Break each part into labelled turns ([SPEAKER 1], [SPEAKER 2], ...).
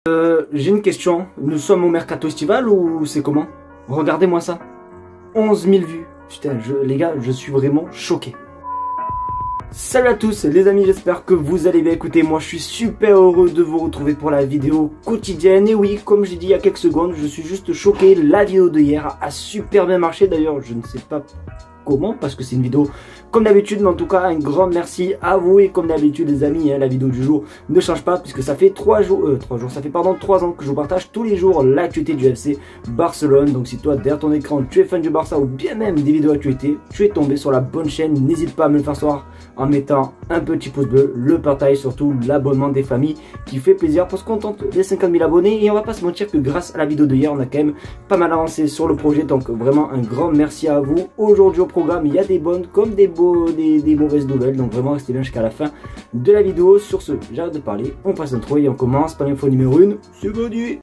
[SPEAKER 1] J'ai une question. Nous sommes au mercato estival ou c'est comment? Regardez-moi ça. 11 000 vues. Putain, les gars, je suis vraiment choqué. Salut à tous les amis, j'espère que vous allez bien. Écoutez, moi je suis super heureux de vous retrouver pour la vidéo quotidienne. Et oui, comme j'ai dit il y a quelques secondes, je suis juste choqué. La vidéo de hier a super bien marché. D'ailleurs, je ne sais pas comment, parce que c'est une vidéo comme d'habitude, mais en tout cas un grand merci à vous. Et comme d'habitude les amis, la vidéo du jour ne change pas puisque ça fait 3 ans que je vous partage tous les jours l'actualité du FC Barcelone. Donc si toi derrière ton écran tu es fan du Barça ou bien même des vidéos actualité, tu es tombé sur la bonne chaîne. N'hésite pas à me le faire savoir en mettant un petit pouce bleu, le partage, surtout l'abonnement des familles qui fait plaisir pour se contenter des 50 000 abonnés. Et on va pas se mentir que grâce à la vidéo de hier, on a quand même pas mal avancé sur le projet. Donc vraiment un grand merci à vous. Aujourd'hui au programme, il y a des bonnes comme des mauvaises nouvelles. Donc vraiment restez bien jusqu'à la fin de la vidéo. Sur ce, j'arrête de parler, on passe l'intro et on commence par l'info numéro 1. C'est parti.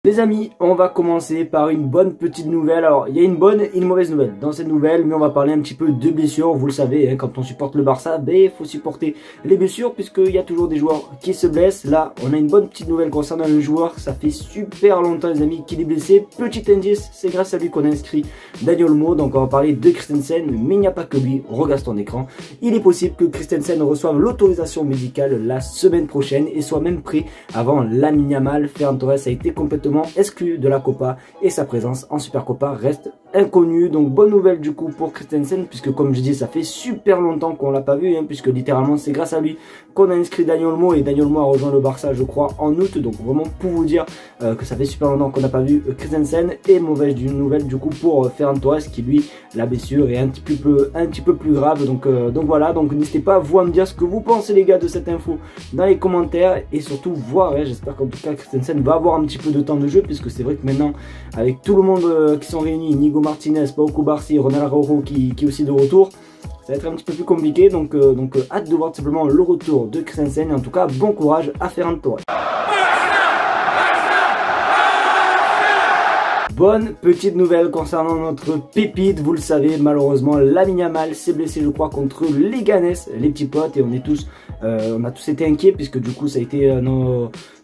[SPEAKER 1] Les amis, on va commencer par une bonne petite nouvelle. Alors, il y a une bonne et une mauvaise nouvelle dans cette nouvelle, mais on va parler un petit peu de blessures. Vous le savez, hein, quand on supporte le Barça, il faut supporter les blessures puisqu'il y a toujours des joueurs qui se blessent. Là, on a une bonne petite nouvelle concernant un joueur. Ça fait super longtemps, les amis, qu'il est blessé. Petit indice, c'est grâce à lui qu'on a inscrit Dani Olmo. Donc, on va parler de Christensen, mais il n'y a pas que lui. Regarde ton écran. Il est possible que Christensen reçoive l'autorisation médicale la semaine prochaine et soit même prêt avant Lamine Yamal. Ferran Torres a été complètement exclu de la Copa et sa présence en Supercopa reste inconnue. Donc bonne nouvelle du coup pour Christensen, puisque comme je dis ça fait super longtemps qu'on l'a pas vu, hein, puisque littéralement c'est grâce à lui qu'on a inscrit Dani Olmo, et Dani Olmo a rejoint le Barça je crois en août. Donc vraiment pour vous dire que ça fait super longtemps qu'on n'a pas vu Christensen. Et mauvaise nouvelle du coup pour Ferran Torres, qui lui la blessure est un petit peu plus grave. Donc voilà, donc n'hésitez pas vous à me dire ce que vous pensez les gars de cette info dans les commentaires, et surtout voir, j'espère qu'en tout cas Christensen va avoir un petit peu de temps de jeu, puisque c'est vrai que maintenant avec tout le monde qui sont réunis, Nico Martinez, Pau Cubarsí, Ronald Araujo qui est aussi de retour, ça va être un petit peu plus compliqué. Donc hâte de voir tout simplement le retour de Christensen. Et en tout cas bon courage à Ferran Torres. Bonne petite nouvelle concernant notre pépite, vous le savez, malheureusement Lamine Yamal s'est blessé je crois contre Leganés, les petits potes, et on a tous été inquiets puisque du coup ça a été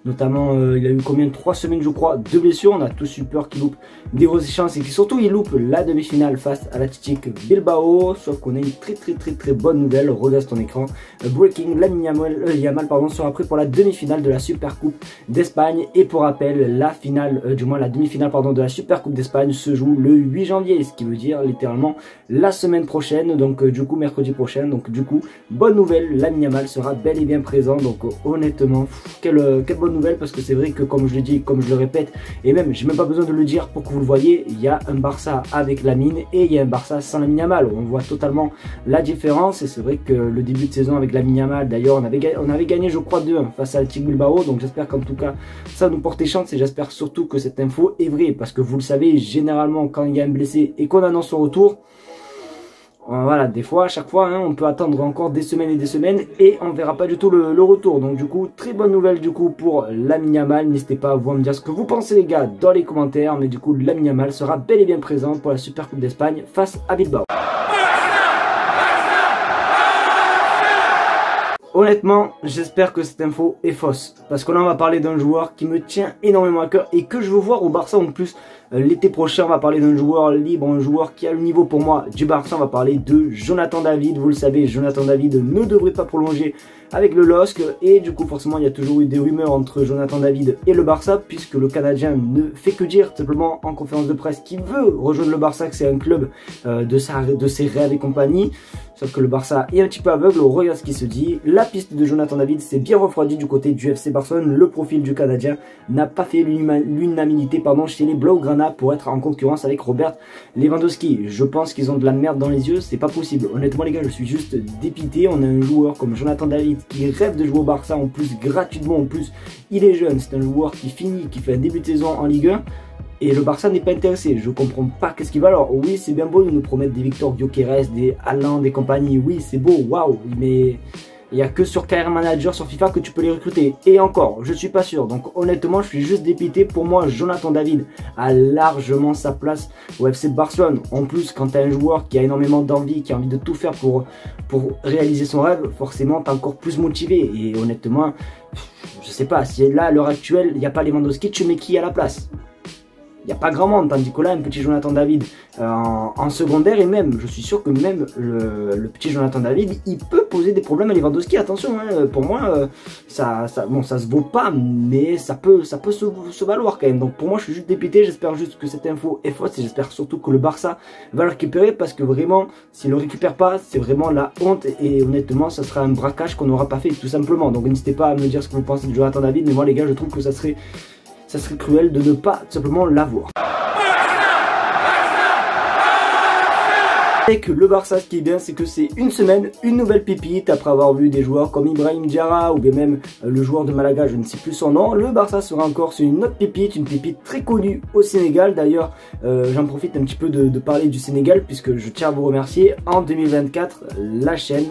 [SPEAKER 1] notamment il a eu combien, 3 semaines je crois de blessure. On a tous eu peur qu'il loupe des grosses chances et qu'il surtout il loupe la demi-finale face à l'Athletic Bilbao. Sauf qu'on a une très bonne nouvelle. Regarde ton écran. Breaking, Lamine Yamal sera prêt pour la demi-finale de la Super Coupe d'Espagne. Et pour rappel, la demi-finale de la Super Coupe d'Espagne se joue le 8 janvier, ce qui veut dire littéralement la semaine prochaine. Donc du coup mercredi prochain. Donc du coup bonne nouvelle, Lamine Yamal sera bel et bien présent. Donc honnêtement quelle bonne nouvelle, parce que c'est vrai que comme je le dis, comme je le répète, et même j'ai même pas besoin de le dire pour que vous le voyez, il y a un Barça avec Lamine et il y a un Barça sans Lamine Yamal. On voit totalement la différence. Et c'est vrai que le début de saison avec Lamine Yamal, d'ailleurs on avait gagné je crois 2-1 face à l'Athletic Bilbao. Donc j'espère qu'en tout cas ça nous portait chance, et j'espère surtout que cette info est vraie, parce que vous le savez, généralement quand il y a un blessé et qu'on annonce son retour, voilà, des fois, à chaque fois, on peut attendre encore des semaines et des semaines et on verra pas du tout le retour. Donc du coup, très bonne nouvelle du coup pour Lamine Yamal. N'hésitez pas à vous me dire ce que vous pensez les gars dans les commentaires. Mais du coup, Lamine Yamal sera bel et bien présent pour la Super Coupe d'Espagne face à Bilbao. Honnêtement, j'espère que cette info est fausse, parce que là on va parler d'un joueur qui me tient énormément à cœur et que je veux voir au Barça en plus. L'été prochain on va parler d'un joueur libre, un joueur qui a le niveau pour moi du Barça. On va parler de Jonathan David. Vous le savez, Jonathan David ne devrait pas prolonger avec le LOSC, et du coup forcément il y a toujours eu des rumeurs entre Jonathan David et le Barça, puisque le Canadien ne fait que dire simplement en conférence de presse qu'il veut rejoindre le Barça, que c'est un club de ses rêves et compagnie. Sauf que le Barça est un petit peu aveugle. Regarde ce qui se dit. La piste de Jonathan David s'est bien refroidie du côté du FC Barcelone. Le profil du Canadien n'a pas fait l'unanimité chez les Blaugrana pour être en concurrence avec Robert Lewandowski. Je pense qu'ils ont de la merde dans les yeux, c'est pas possible. Honnêtement les gars, je suis juste dépité. On a un joueur comme Jonathan David qui rêve de jouer au Barça, en plus gratuitement, en plus il est jeune, c'est un joueur qui fait un début de saison en Ligue 1. Et le Barça n'est pas intéressé. Je comprends pas qu'est-ce qu'il va. Alors oui, c'est bien beau de nous promettre des Victor Gyökeres, des Haaland, des compagnies. Oui, c'est beau, waouh. Mais Il n'y a que sur Career Manager sur FIFA que tu peux les recruter. Et encore, je suis pas sûr. Donc honnêtement, je suis juste dépité. Pour moi, Jonathan David a largement sa place au FC Barcelone. En plus, quand tu as un joueur qui a énormément d'envie, qui a envie de tout faire pour réaliser son rêve, forcément, tu es encore plus motivé. Et honnêtement, je sais pas, si là, à l'heure actuelle, il n'y a pas Lewandowski, tu mets qui à la place? Il n'y a pas grand monde, tandis que là, un petit Jonathan David en secondaire, et même, je suis sûr que même le petit Jonathan David, il peut poser des problèmes à Lewandowski. Attention, hein, pour moi, ça se vaut pas, mais ça peut se valoir quand même. Donc pour moi, je suis juste dépité, j'espère juste que cette info est fausse, et j'espère surtout que le Barça va le récupérer, parce que vraiment, s'il ne le récupère pas, c'est vraiment la honte, et honnêtement, ça sera un braquage qu'on n'aura pas fait, tout simplement. Donc n'hésitez pas à me dire ce que vous pensez de Jonathan David, mais moi les gars, je trouve que ça serait cruel de ne pas tout simplement l'avoir. Et que le Barça, ce qui est bien, c'est que c'est une semaine, une nouvelle pépite. Après avoir vu des joueurs comme Ibrahim Diarra ou bien même le joueur de Malaga, je ne sais plus son nom, le Barça sera encore sur une autre pépite, une pépite très connue au Sénégal. D'ailleurs, j'en profite un petit peu de parler du Sénégal, puisque je tiens à vous remercier. En 2024, la chaîne,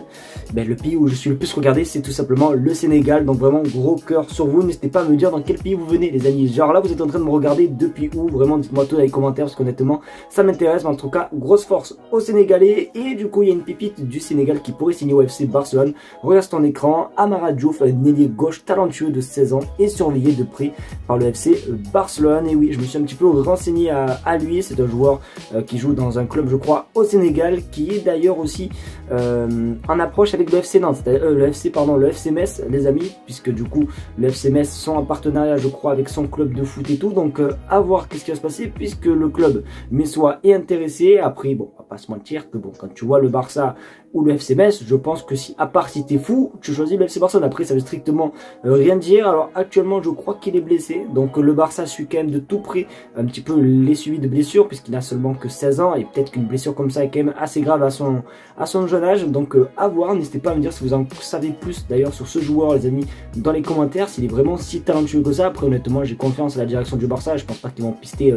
[SPEAKER 1] le pays où je suis le plus regardé, c'est tout simplement le Sénégal. Donc vraiment, gros cœur sur vous. N'hésitez pas à me dire dans quel pays vous venez, les amis. Genre là, vous êtes en train de me regarder depuis où? Vraiment, dites-moi tout dans les commentaires, parce qu'honnêtement, ça m'intéresse. Mais en tout cas, grosse force au Sénégal. Et du coup il y a une pépite du Sénégal qui pourrait signer au FC Barcelone. Regarde ton écran, Amara Diouf, un ailier gauche talentueux de 16 ans et surveillé de près par le FC Barcelone. Et oui, je me suis un petit peu renseigné à lui. C'est un joueur qui joue dans un club, je crois, au Sénégal, qui est d'ailleurs aussi en approche avec le FC Nantes, le FC Metz, les amis, puisque du coup le FC Metz sont en partenariat, je crois, avec son club de foot et tout. Donc à voir qu'est-ce qui va se passer, puisque le club messois est intéressé. Après, bon, on va pas se mentir que bon, quand tu vois le Barça ou le FC Metz, je pense que à part si t'es fou, tu choisis le FC Barcelone. Après, ça veut strictement rien dire. Alors actuellement, je crois qu'il est blessé, donc le Barça suit quand même de tout près un petit peu les suivis de blessures, puisqu'il n'a seulement que 16 ans, et peut-être qu'une blessure comme ça est quand même assez grave à son jeune âge. Donc à voir, n'hésitez pas à me dire si vous en savez plus d'ailleurs sur ce joueur, les amis, dans les commentaires, s'il est vraiment si talentueux que ça. Après, honnêtement, j'ai confiance à la direction du Barça, je pense pas qu'ils vont pister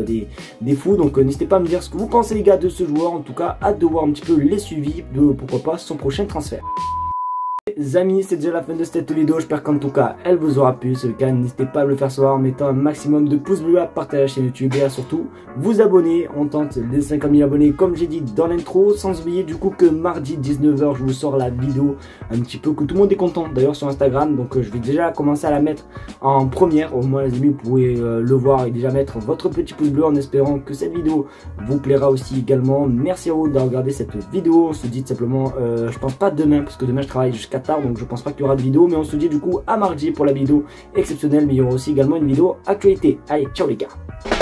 [SPEAKER 1] des fous, donc n'hésitez pas à me dire ce que vous pensez, les gars, de ce joueur. En tout cas, hâte de voir un petit peu les suivis de, pourquoi pas, son prochain transfert. Les amis, c'est déjà la fin de cette vidéo, j'espère qu'en tout cas elle vous aura plu. Si c'est le cas, n'hésitez pas à me le faire savoir en mettant un maximum de pouces bleus, à partager la chaîne YouTube et à surtout vous abonner. On tente les 50 000 abonnés comme j'ai dit dans l'intro, sans oublier du coup que mardi 19 h je vous sors la vidéo un petit peu que tout le monde est content d'ailleurs sur Instagram. Donc je vais déjà commencer à la mettre en première, au moins les amis, vous pouvez le voir et déjà mettre votre petit pouce bleu en espérant que cette vidéo vous plaira aussi également. Merci à vous d'avoir regardé cette vidéo. On se dit tout simplement, je pense pas demain, parce que demain je travaille jusqu'à tard, donc je pense pas qu'il y aura de vidéo, mais on se dit du coup à mardi pour la vidéo exceptionnelle, mais il y aura aussi également une vidéo actualité. Allez, ciao les gars.